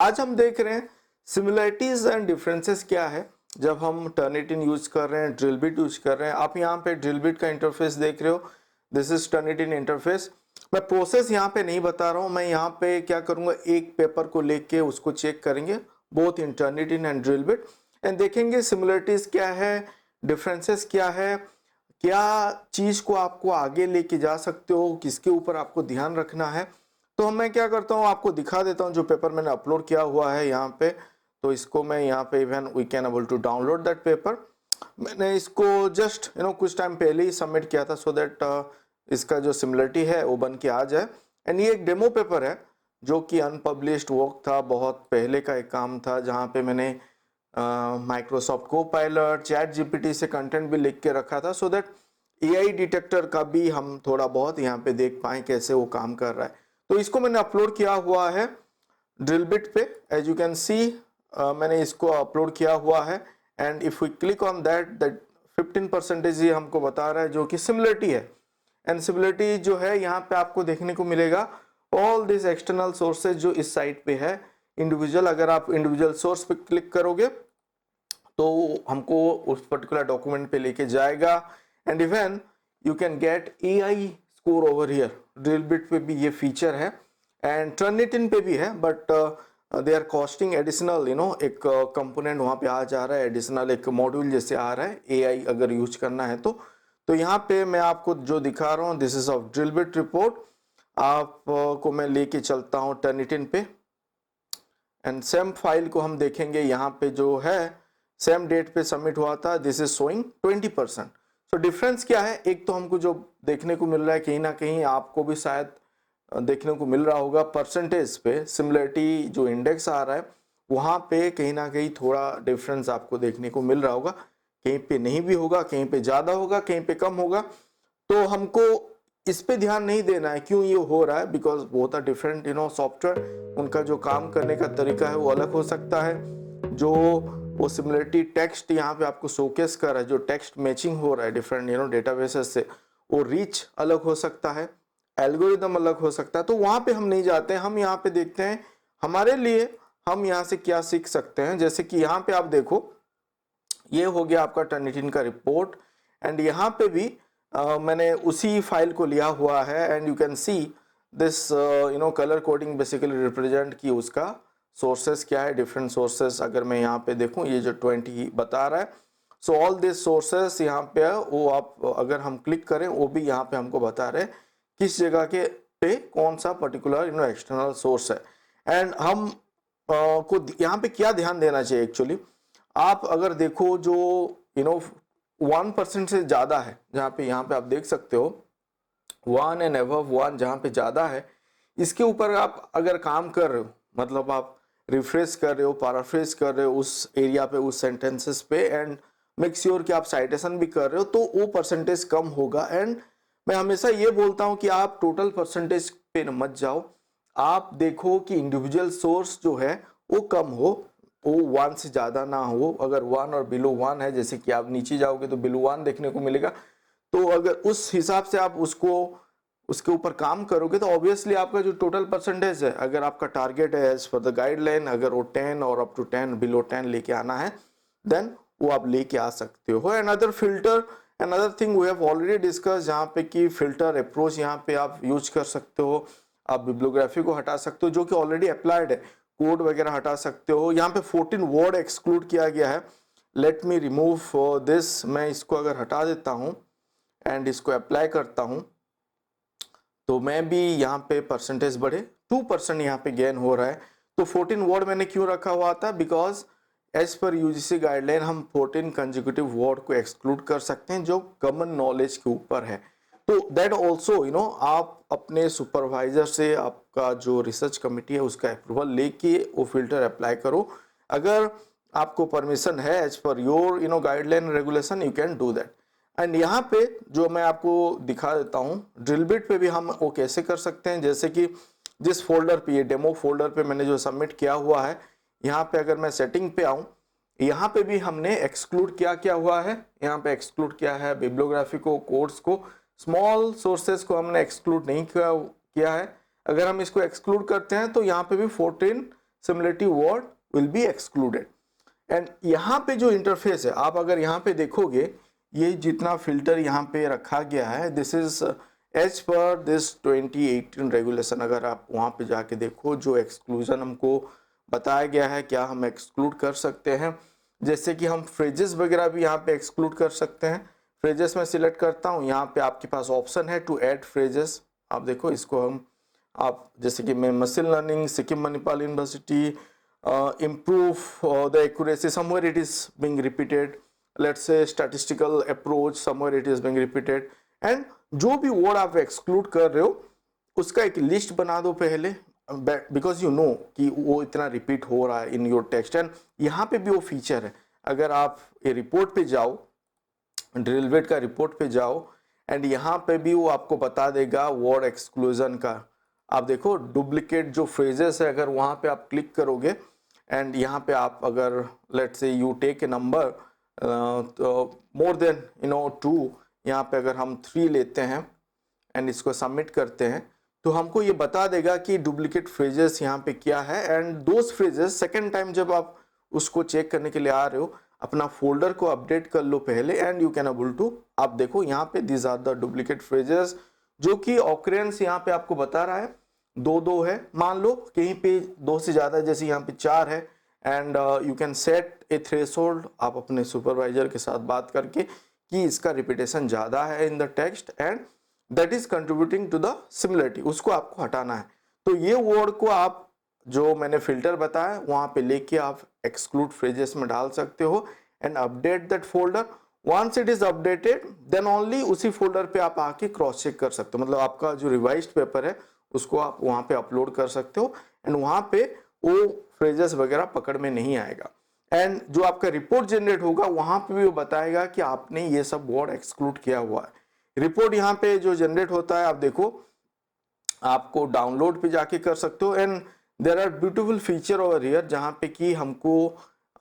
आज हम देख रहे हैं सिमिलरिटीज एंड डिफरेंसेस क्या है जब हम टर्निटिन यूज कर रहे हैं, ड्रिल बिट यूज कर रहे हैं। आप यहाँ पे ड्रिल बिट का इंटरफेस देख रहे हो, दिस इज टर्निटिन इंटरफेस। मैं प्रोसेस यहाँ पे नहीं बता रहा हूँ, मैं यहाँ पे क्या करूँगा, एक पेपर को लेके उसको चेक करेंगे both in Turnitin and drill bit and देखेंगे सिमिलरिटीज क्या है, डिफरेंसेस क्या है, क्या चीज को आपको आगे लेके जा सकते हो, किसके ऊपर आपको ध्यान रखना है। तो मैं क्या करता हूँ, आपको दिखा देता हूँ जो पेपर मैंने अपलोड किया हुआ है यहाँ पे। तो इसको मैं यहाँ पे even we can able to download that paper. मैंने इसको जस्ट कुछ टाइम पहले ही सबमिट किया था सो दैट इसका जो सिमिलरिटी है वो बन के आ जाए। एंड ये एक डेमो पेपर है जो कि अनपब्लिश्ड वर्क था, बहुत पहले का एक काम था जहाँ पे मैंने माइक्रोसॉफ्ट कोपायलट, चैट जीपीटी से कंटेंट भी लिख के रखा था सो दैट एआई डिटेक्टर का भी हम थोड़ा बहुत यहाँ पे देख पाएं कैसे वो काम कर रहा है। तो इसको मैंने अपलोड किया हुआ है ड्रिलबिट पे, एज यू कैन सी मैंने इसको अपलोड किया हुआ है। And if we click on that 15% ही हमको बता रहा है जो कि सिमिलरिटी है। एंड सिमिलरिटी जो है यहाँ पे आपको देखने को मिलेगा ऑल दिस एक्सटर्नल सोर्सेज जो इस साइट पे है इंडिविजुअल। अगर आप इंडिविजुअल सोर्स पे क्लिक करोगे तो हमको उस पर्टिकुलर डॉक्यूमेंट पे लेके जाएगा। And even you can get AI score over here. Drill bit पे भी ये फीचर है एंड टर्निटिन पे भी है, but they are costing additional एक कंपोनेंट वहाँ पे आ जा रहा है, एडिशनल एक मॉड्यूल जैसे आ रहा है एआई अगर यूज करना है तो यहाँ पे मैं आपको जो दिखा रहा हूँ दिस इज ऑफ ड्रिलबिट रिपोर्ट। आप को मैं लेके चलता हूँ टर्निटिन पे एंड सेम फाइल को हम देखेंगे। यहाँ पे जो है सेम डेट पे सबमिट हुआ था, this is showing 20%। So difference क्या है, एक तो हमको जो देखने को मिल रहा है कहीं ना कहीं आपको भी शायद देखने को मिल रहा होगा परसेंटेज पे सिमिलरिटी जो इंडेक्स आ रहा है वहाँ पे कहीं ना कहीं थोड़ा डिफरेंस आपको देखने को मिल रहा होगा, कहीं पे नहीं भी होगा, कहीं पे ज़्यादा होगा, कहीं पे कम होगा। तो हमको इस पे ध्यान नहीं देना है क्यों ये हो रहा है, बिकॉज बहुत आर डिफरेंट सॉफ्टवेयर, उनका जो काम करने का तरीका है वो अलग हो सकता है। जो वो सिमिलरिटी टेक्स्ट यहाँ पे आपको शोकेस कर रहा है, जो टेक्स्ट मैचिंग हो रहा है डिफरेंट डेटाबेसेस से, वो रीच अलग हो सकता है, एल्गोरिदम अलग हो सकता है। तो वहाँ पे हम नहीं जाते हैं, हम यहाँ पे देखते हैं हमारे लिए हम यहाँ से क्या सीख सकते हैं। जैसे कि यहाँ पे आप देखो ये हो गया आपका टर्निटिन का रिपोर्ट एंड यहाँ पे भी मैंने उसी फाइल को लिया हुआ है and you can see this colour coding basically represent की उसका सोर्सेस क्या है, डिफरेंट सोर्सेस। अगर मैं यहाँ पे देखूँ ये जो 20 बता रहा है, सो ऑल दिस सोर्सेस यहाँ पे है, वो आप अगर हम क्लिक करें वो भी यहाँ पे हमको बता रहे हैं किस जगह के पे कौन सा पर्टिकुलर एक्सटर्नल सोर्स है। एंड हम को यहाँ पे क्या ध्यान देना चाहिए एक्चुअली, आप अगर देखो जो 1% से ज़्यादा है, जहाँ पे यहाँ पे आप देख सकते हो 1 एंड अबव 1 जहाँ पे ज़्यादा है, इसके ऊपर आप अगर काम कर रहे हो, मतलब आप रिफ्रेश कर रहे हो, पैराफ्रेज कर रहे हो उस एरिया पे, उस सेंटेंसेस पे, एंड मेक श्योर कि आप साइटेशन भी कर रहे हो, तो वो परसेंटेज कम होगा। एंड मैं हमेशा ये बोलता हूँ कि आप टोटल परसेंटेज पे मत जाओ, आप देखो कि इंडिविजुअल सोर्स जो है वो कम हो, वो 1 से ज़्यादा ना हो। अगर 1 और बिलो 1 है, जैसे कि आप नीचे जाओगे तो बिलो 1 देखने को मिलेगा, तो अगर उस हिसाब से आप उसको उसके ऊपर काम करोगे तो ऑब्वियसली आपका जो टोटल परसेंटेज है, अगर आपका टारगेट है एज पर द गाइडलाइन, अगर वो 10 और अप टू 10 बिलो 10 लेके आना है, देन वो आप लेके आ सकते हो। Another filter, another thing we have already discuss, जहाँ पे कि फिल्टर अप्रोच यहाँ पे आप यूज कर सकते हो। आप बिब्लियोग्राफी को हटा सकते हो जो कि ऑलरेडी अप्लाइड है, कोड वगैरह हटा सकते हो। यहाँ पे 14 वर्ड एक्सक्लूड किया गया है, लेट मी रिमूव दिस। मैं इसको अगर हटा देता हूँ एंड इसको अप्लाई करता हूँ तो मैं भी यहाँ पे परसेंटेज बढ़े 2% यहाँ पे गेन हो रहा है। तो 14 वर्ड मैंने क्यों रखा हुआ था, because as per UGC guideline हम 14 कंजिक्यूटिव वर्ड को एक्सक्लूड कर सकते हैं जो कॉमन नॉलेज के ऊपर है। तो दैट ऑल्सो आप अपने सुपरवाइजर से, आपका जो रिसर्च कमिटी है उसका अप्रूवल लेके वो फिल्टर अप्लाई करो। अगर आपको परमिशन है as per your guideline regulation, you can do that. And यहाँ पे जो मैं आपको दिखा देता हूँ ड्रिलबिट पे भी हम वो कैसे कर सकते हैं। जैसे कि जिस फोल्डर पे, ये डेमो फोल्डर पे मैंने जो सबमिट किया हुआ है, यहाँ पे अगर मैं सेटिंग पे आऊँ, यहाँ पे भी हमने एक्सक्लूड क्या हुआ है, यहाँ पे एक्सक्लूड किया है बिब्लियोग्राफी को, कोड्स को, स्मॉल सोर्सेज को हमने एक्सक्लूड नहीं किया है। अगर हम इसको एक्सक्लूड करते हैं तो यहाँ पे भी 14 similarity word will be excluded. And यहाँ पे जो इंटरफेस है, आप अगर यहाँ पे देखोगे, ये जितना फिल्टर यहाँ पे रखा गया है, this is as per this 2018 regulation. अगर आप वहाँ पे जाके देखो, जो एक्सक्लूजन हमको बताया गया है, क्या हम एक्सक्लूड कर सकते हैं, जैसे कि हम फ्रेजेस वगैरह भी यहाँ पे एक्सक्लूड कर सकते हैं। फ्रेजेस में सिलेक्ट करता हूँ, यहाँ पे आपके पास ऑप्शन है टू ऐड फ्रेजेस। आप देखो इसको हम, आप जैसे कि मैं machine learning, Sikkim Manipal university, improve the accuracy, somewhere it is being repeated, let's say statistical approach, somewhere it is being repeated, and जो भी वर्ड आप एक्सक्लूड कर रहे हो उसका एक लिस्ट बना दो पहले, बिकॉज यू नो कि वो इतना रिपीट हो रहा है इन योर टेक्स्ट। एंड यहाँ पे भी वो फीचर है, अगर आप ये रिपोर्ट पे जाओ, ड्रिलबिट का रिपोर्ट पे जाओ, एंड यहाँ पे भी वो आपको बता देगा वर्ड एक्सक्लूजन का। आप देखो डुप्लीकेट जो फ्रेजेस है, अगर वहाँ पे आप क्लिक करोगे एंड यहाँ पे आप अगर let's say you take a number more than 2, यहाँ पे अगर हम 3 लेते हैं एंड इसको सबमिट करते हैं, तो हमको ये बता देगा कि डुप्लीकेट फ्रेजेस यहाँ पे क्या है। And those phrases second time जब आप उसको चेक करने के लिए आ रहे हो, अपना फोल्डर को अपडेट कर लो पहले, and you can able to, आप देखो यहाँ पे these are the duplicate phrases, जो कि ऑकरेंस यहाँ पे आपको बता रहा है 2 है। मान लो कहीं पे 2 से ज्यादा, जैसे यहाँ पे 4 है, and you can set A threshold, आप अपने सुपरवाइजर के साथ बात करके कि इसका रिपीटेशन ज्यादा है in the text and that is contributing to the similarity, उसको आपको हटाना है। तो ये वर्ड को आप, जो मैंने फिल्टर बताया वहां पे लेके आप एक्सक्लूड फ्रेजेस में डाल सकते हो and update that folder. Once it is updated then only उसी फोल्डर पे आप आके क्रॉस चेक कर सकते हो, मतलब आपका जो रिवाइज्ड पेपर है उसको आप वहां पे अपलोड कर सकते हो एंड वहां पे वो फ्रेजेस वगैरह पकड़ में नहीं आएगा। एंड जो आपका रिपोर्ट जनरेट होगा वहां पे भी वो बताएगा कि आपने ये सब वर्ड एक्सक्लूड किया हुआ है। रिपोर्ट यहाँ पे जो जनरेट होता है, आप देखो, आपको डाउनलोड पे जाके कर सकते हो। And there are beautiful feature over here, जहाँ पे कि हमको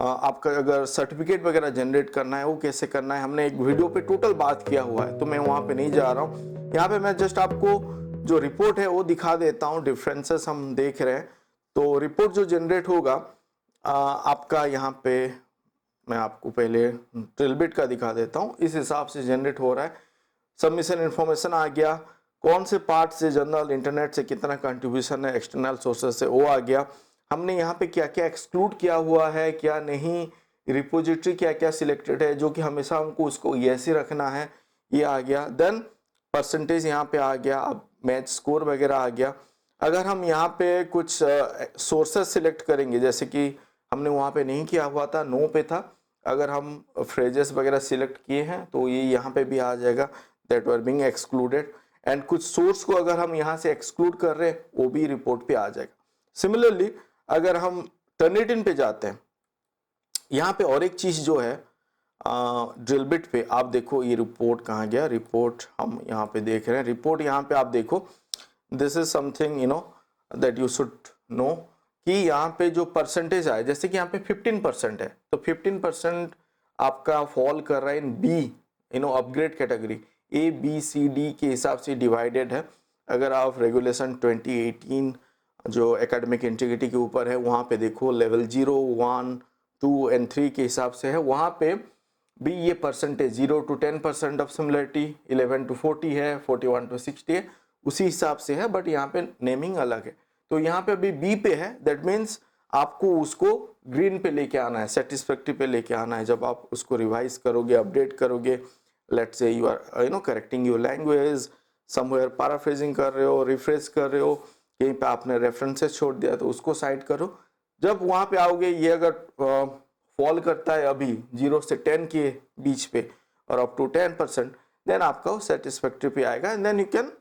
आपका अगर सर्टिफिकेट वगैरह जनरेट करना है वो कैसे करना है, हमने एक वीडियो पे टोटल बात किया हुआ है, तो मैं वहां पे नहीं जा रहा हूँ। यहाँ पे मैं जस्ट आपको जो रिपोर्ट है वो दिखा देता हूँ, डिफरेंसेस हम देख रहे हैं। तो रिपोर्ट जो जनरेट होगा आपका, यहाँ पे मैं आपको पहले ड्रिलबिट का दिखा देता हूँ, इस हिसाब से जनरेट हो रहा है। सबमिशन इन्फॉर्मेशन आ गया, कौन से पार्ट से जनरल, इंटरनेट से कितना कंट्रीब्यूशन है, एक्सटर्नल सोर्सेज से वो आ गया। हमने यहाँ पे क्या क्या एक्सक्लूड किया हुआ है, क्या नहीं, रिपोजिटरी क्या क्या सिलेक्टेड है, जो कि हमेशा हमको उसको यस ही रखना है, ये आ गया। देन परसेंटेज यहाँ पे आ गया, अब मैच स्कोर वगैरह आ गया। अगर हम यहाँ पे कुछ सोर्सेज सिलेक्ट करेंगे, जैसे कि हमने वहाँ पे नहीं किया हुआ था, नो पे था, अगर हम फ्रेजेस वगैरह सिलेक्ट किए हैं तो ये यहाँ पे भी आ जाएगा that were being excluded. And कुछ सोर्स को अगर हम यहाँ से एक्सक्लूड कर रहे हैं वो भी रिपोर्ट पे आ जाएगा। सिमिलरली अगर हम टर्निटिन पे जाते हैं, यहाँ पे और एक चीज जो है ड्रिलबिट पे, आप देखो ये रिपोर्ट कहाँ गया, रिपोर्ट हम यहाँ पे देख रहे हैं। रिपोर्ट यहाँ पे आप देखो, this is something that you should know कि यहाँ पे जो परसेंटेज आए, जैसे कि यहाँ पे 15% है, तो 15% आपका फॉल कर रहा है in B upgrade category, A B C D के हिसाब से डिवाइडेड है। अगर आप रेगुलेशन 2018 जो एकेडमिक इंटीग्रिटी के ऊपर है वहाँ पे देखो, लेवल 0, 1, 2 एंड 3 के हिसाब से है, वहाँ पे भी ये percentage 0 to 10% of similarity, 11 to 40 है, 41 to 60 है, उसी हिसाब से है, बट यहाँ पे नेमिंग अलग है। तो यहाँ पे अभी बी पे है, दैट मीन्स आपको उसको ग्रीन पे लेके आना है, सेटिस्फैक्ट्री पे लेके आना है। जब आप उसको रिवाइज करोगे, अपडेट करोगे, let's say you are correcting your language, somewhere paraphrasing कर रहे हो, रिफ्रेश कर रहे हो, कहीं पे आपने रेफरेंसेस छोड़ दिया तो उसको साइड करो। जब वहाँ पे आओगे, ये अगर फॉल करता है अभी 0 से 10 के बीच पे और अप टू 10%, देन आपका वो सेटिस्फैक्ट्री पे आएगा and then you can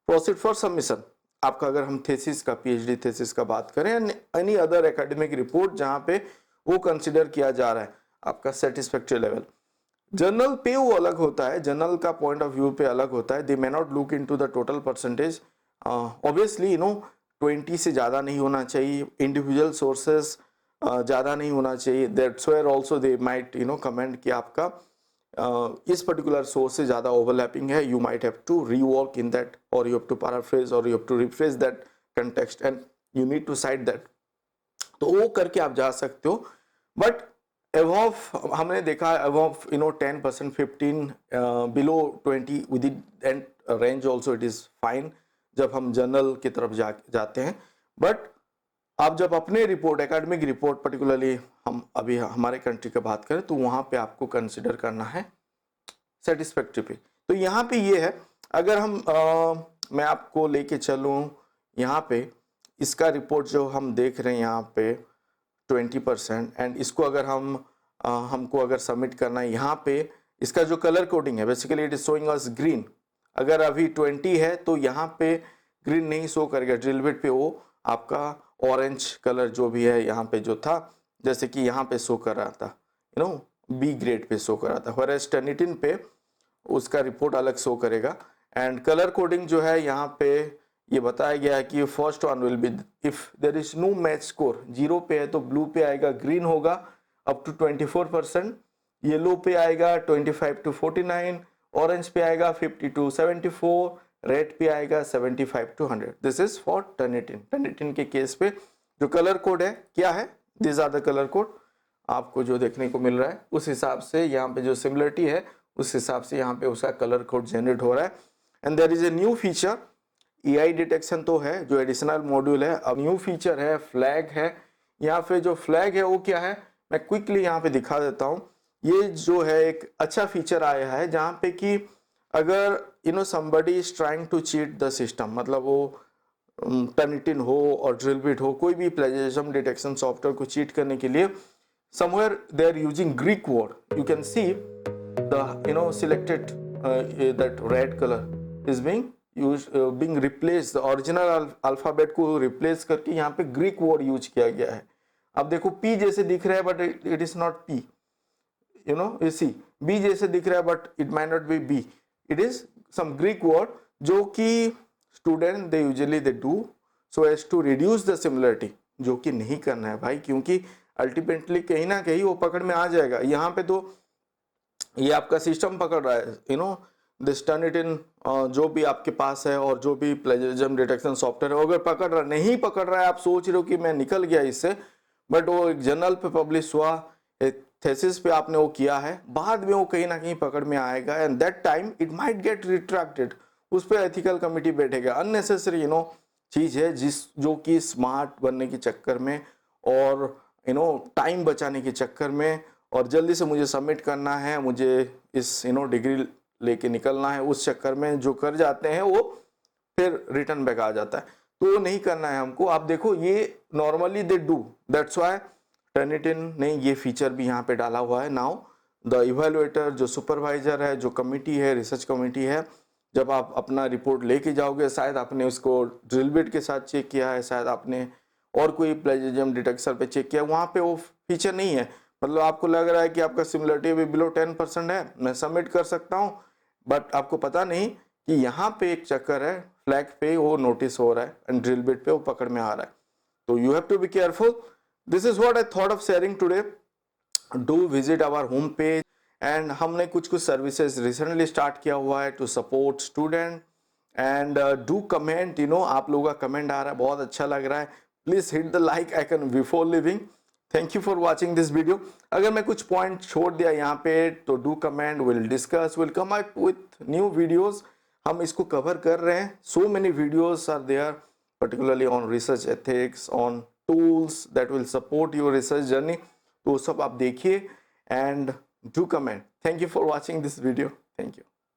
proceed for submission. आपका अगर हम थेसिस का, पीएचडी थेसिस का बात करें, एनी अदर एकेडमिक रिपोर्ट जहाँ पे वो कंसिडर किया जा रहा है आपका सेटिस्फैक्ट्री लेवल। जर्नल पे वो अलग होता है, जर्नल का पॉइंट ऑफ व्यू पे अलग होता है, they may not look into the total percentage. Obviously 20 से ज़्यादा नहीं होना चाहिए, इंडिविजुअल सोर्सेज ज़्यादा नहीं होना चाहिए, that's where also they might comment कि आपका इस पर्टिकुलर सोर्स से ज़्यादा ओवरलैपिंग है, you might have to rework in that, और यू हैव टू पैराफ्रेज, और you have to refresh that context, and you need to cite that. तो वो करके आप जा सकते हो। बट अबव हमने देखा above 10%, 15, below 20 with in range also it is fine जब हम जर्नल की तरफ जाते हैं। बट आप जब अपने रिपोर्ट, एकेडमिक रिपोर्ट पर्टिकुलरली हम अभी हमारे कंट्री की बात करें, तो वहां पे आपको कंसिडर करना है सेटिस्फैक्ट्री पे। तो यहाँ पे ये है, अगर हम मैं आपको लेके चलूँ यहाँ पे, इसका रिपोर्ट जो हम देख रहे हैं यहाँ पे 20%, एंड इसको अगर हमको अगर सबमिट करना है यहाँ पे, इसका जो कलर कोडिंग है basically it is showing us green. अगर अभी 20 है तो यहाँ पे ग्रीन नहीं शो करेगा, ड्रिल बिट पे वो आपका ऑरेंज कलर जो भी है यहाँ पे जो था, जैसे कि यहाँ पे शो कर रहा था बी ग्रेड पे शो कर रहा था, व्हेयरएज टर्निटिन पे उसका रिपोर्ट अलग शो करेगा। एंड कलर कोडिंग जो है यहाँ पे ये बताया गया है कि first one will be if there is no match score, 0 पे है तो ब्लू पे आएगा, ग्रीन होगा अप टू 24%, येलो पे आएगा 25 to 49, ऑरेंज पे आएगा 50 to 74, रेड पे आएगा 75 to 100। This is for Turnitin. Turnitin के केस पे जो कलर कोड है क्या है, this are the colour code आपको जो देखने को मिल रहा है, उस हिसाब से यहाँ पे जो सिमिलरिटी है उस हिसाब से यहाँ पे उसका कलर कोड जनरेट हो रहा है। And there is a new feature, EI detection तो है जो एडिशनल मॉड्यूल है, अब न्यू फीचर है फ्लैग है। यहाँ पे जो फ्लैग है वो क्या है, मैं क्विकली यहाँ पे दिखा देता हूँ। ये जो है एक अच्छा फीचर आया है जहाँ पे कि अगर somebody is trying to cheat the system, मतलब वो टर्निटिन हो और ड्रिल बिट हो, कोई भी प्लेजरिज्म डिटेक्शन सॉफ्टवेयर को चीट करने के लिए somewhere they are using Greek word, you can see the selected that red color is being used, being replaced, the original alphabet को replace करके यहाँ पे Greek word यूज किया गया है। अब देखो P जैसे दिख रहा है but it is not P, you see B जैसे दिख रहा है but it might not be B, it is some Greek word जो कि student they usually they do so as to reduce the similarity, जो कि नहीं करना है भाई, क्योंकि अल्टीमेटली कहीं ना कहीं वो पकड़ में आ जाएगा। यहाँ पे तो ये आपका सिस्टम पकड़ रहा है दिस टर्निटिन जो भी आपके पास है और जो भी प्लेजरिज्म डिटेक्शन सॉफ्टवेयर है, अगर पकड़ रहा नहीं पकड़ रहा है, आप सोच रहे हो कि मैं निकल गया इससे, बट वो एक जर्नल पे पब्लिश हुआ, थेसिस पे आपने वो किया है, बाद में वो कहीं ना कहीं पकड़ में आएगा and that time it might get retracted. उस पर एथिकल कमिटी बैठेगा। अननेसेसरी चीज है जो कि स्मार्ट बनने के चक्कर में और टाइम बचाने के चक्कर में और जल्दी से मुझे सबमिट करना है, मुझे इस डिग्री लेके निकलना है, उस चक्कर में जो कर जाते हैं वो फिर रिटर्न बैक आ जाता है। तो वो नहीं करना है हमको। आप देखो ये normally they do, that's why Turnitin ने ये फीचर भी यहाँ पे डाला हुआ है। नाउ द इवेलुएटर जो सुपरवाइजर है, जो कमिटी है, रिसर्च कमिटी है, जब आप अपना रिपोर्ट लेके जाओगे, शायद आपने उसको ड्रिल बिट के साथ चेक किया है, शायद आपने और कोई प्लेजरिज्म डिटेक्शन पे चेक किया, वहाँ पे वो फीचर नहीं है, मतलब आपको लग रहा है कि आपका सिमिलरिटी भी बिलो 10% है, मैं सबमिट कर सकता हूँ, बट आपको पता नहीं कि यहाँ पे एक चक्कर है, फ्लैग पे वो नोटिस हो रहा है एंड ड्रिल बिट पे वो पकड़ में आ रहा है। तो you have to be careful. This is what I thought of sharing today. Do visit our home page and हमने कुछ सर्विसेज रिसेंटली स्टार्ट किया हुआ है to support student and do comment. आप लोगों का कमेंट आ रहा है, बहुत अच्छा लग रहा है। Please hit the like icon before leaving. Thank you for watching this video. अगर मैं कुछ पॉइंट छोड़ दिया यहाँ पे तो do comment, will discuss, will come up with new videos. हम इसको कवर कर रहे हैं। So many videos are there particularly on research ethics, on tools that will support your research journey. तो सब आप देखिए and do comment. Thank you for watching this video. Thank you.